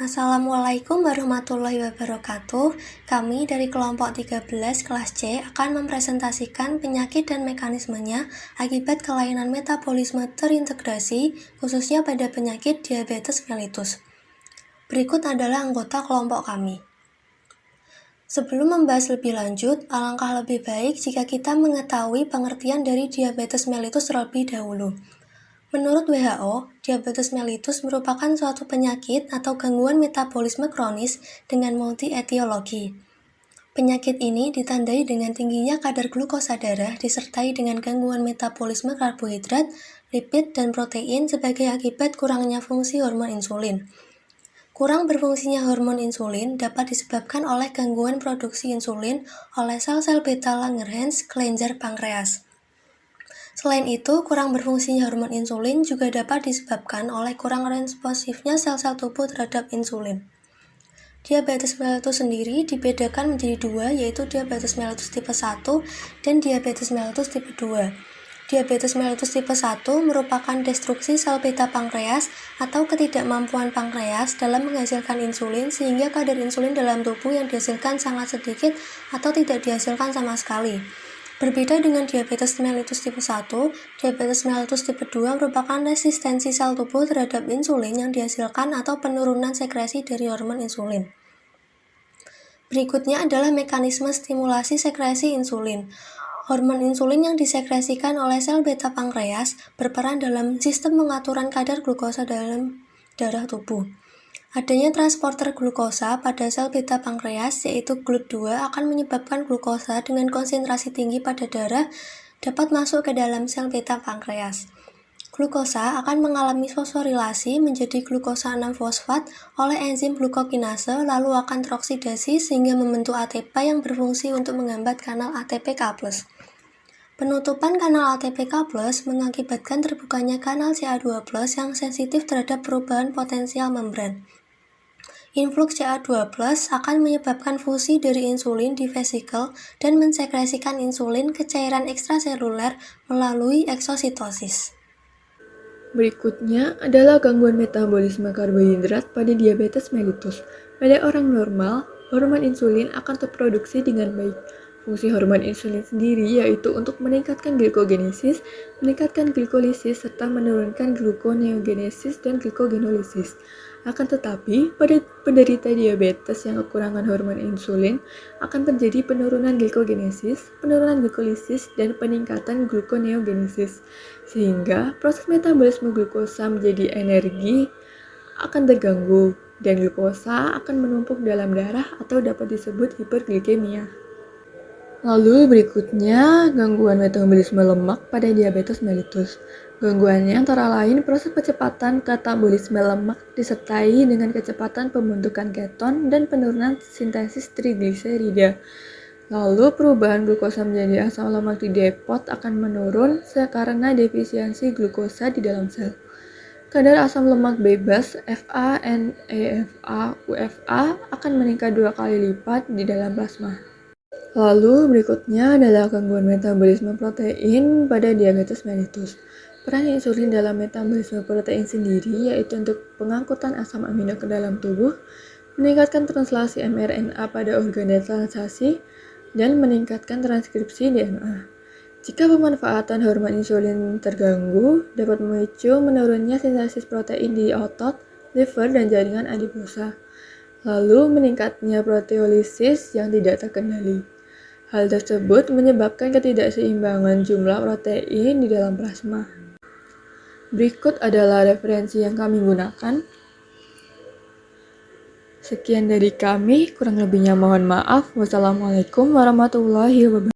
Assalamualaikum warahmatullahi wabarakatuh. Kami dari kelompok 13 kelas C akan mempresentasikan penyakit dan mekanismenya akibat kelainan metabolisme terintegrasi, khususnya pada penyakit diabetes mellitus. Berikut adalah anggota kelompok kami. Sebelum membahas lebih lanjut, alangkah lebih baik jika kita mengetahui pengertian dari diabetes mellitus terlebih dahulu. Menurut WHO, diabetes mellitus merupakan suatu penyakit atau gangguan metabolisme kronis dengan multi-etiologi. Penyakit ini ditandai dengan tingginya kadar glukosa darah disertai dengan gangguan metabolisme karbohidrat, lipid, dan protein sebagai akibat kurangnya fungsi hormon insulin. Kurang berfungsinya hormon insulin dapat disebabkan oleh gangguan produksi insulin oleh sel-sel beta Langerhans kelenjar pankreas. Selain itu, kurang berfungsinya hormon insulin juga dapat disebabkan oleh kurang responsifnya sel-sel tubuh terhadap insulin. Diabetes mellitus sendiri dibedakan menjadi dua, yaitu diabetes mellitus tipe 1 dan diabetes mellitus tipe 2. Diabetes mellitus tipe 1 merupakan destruksi sel beta pankreas atau ketidakmampuan pankreas dalam menghasilkan insulin sehingga kadar insulin dalam tubuh yang dihasilkan sangat sedikit atau tidak dihasilkan sama sekali. Berbeda dengan diabetes mellitus tipe 1, diabetes mellitus tipe 2 merupakan resistensi sel tubuh terhadap insulin yang dihasilkan atau penurunan sekresi dari hormon insulin. Berikutnya adalah mekanisme stimulasi sekresi insulin. Hormon insulin yang disekresikan oleh sel beta pankreas berperan dalam sistem pengaturan kadar glukosa dalam darah tubuh. Adanya transporter glukosa pada sel beta pankreas, yaitu GLUT2, akan menyebabkan glukosa dengan konsentrasi tinggi pada darah dapat masuk ke dalam sel beta pankreas. Glukosa akan mengalami fosforilasi menjadi glukosa 6-fosfat oleh enzim glukokinase lalu akan teroksidasi sehingga membentuk ATP yang berfungsi untuk menghambat kanal ATPK+. Penutupan kanal ATPK+ mengakibatkan terbukanya kanal Ca2+ yang sensitif terhadap perubahan potensial membran. Influx Ca2+ akan menyebabkan fusi dari insulin di vesikel dan mensekresikan insulin ke cairan ekstraseluler melalui eksositosis. Berikutnya adalah gangguan metabolisme karbohidrat pada diabetes mellitus. Pada orang normal, hormon insulin akan terproduksi dengan baik. Fungsi hormon insulin sendiri yaitu untuk meningkatkan glikogenesis, meningkatkan glikolisis, serta menurunkan gluconeogenesis dan glycogenolisis. Akan tetapi, pada penderita diabetes yang kekurangan hormon insulin, akan terjadi penurunan glikogenesis, penurunan glikolisis, dan peningkatan gluconeogenesis. Sehingga proses metabolisme glukosa menjadi energi akan terganggu, dan glukosa akan menumpuk dalam darah atau dapat disebut hiperglikemia. Lalu berikutnya, gangguan metabolisme lemak pada diabetes mellitus. Gangguannya antara lain proses percepatan katabolisme lemak disertai dengan kecepatan pembentukan keton dan penurunan sintesis trigliserida. Lalu perubahan glukosa menjadi asam lemak di depot akan menurun karena defisiensi glukosa di dalam sel. Kadar asam lemak bebas FA, NEFA, UFA akan meningkat 2 kali lipat di dalam plasma. Lalu berikutnya adalah gangguan metabolisme protein pada diabetes mellitus. Peran insulin dalam metabolisme protein sendiri yaitu untuk pengangkutan asam amino ke dalam tubuh, meningkatkan translasi mRNA pada organ detranslasi, dan meningkatkan transkripsi DNA. Jika pemanfaatan hormon insulin terganggu, dapat memicu menurunnya sintesis protein di otot, liver, dan jaringan adiposa. Lalu meningkatnya proteolisis yang tidak terkendali. Hal tersebut menyebabkan ketidakseimbangan jumlah protein di dalam plasma. Berikut adalah referensi yang kami gunakan. Sekian dari kami, kurang lebihnya mohon maaf. Wassalamualaikum warahmatullahi wabarakatuh.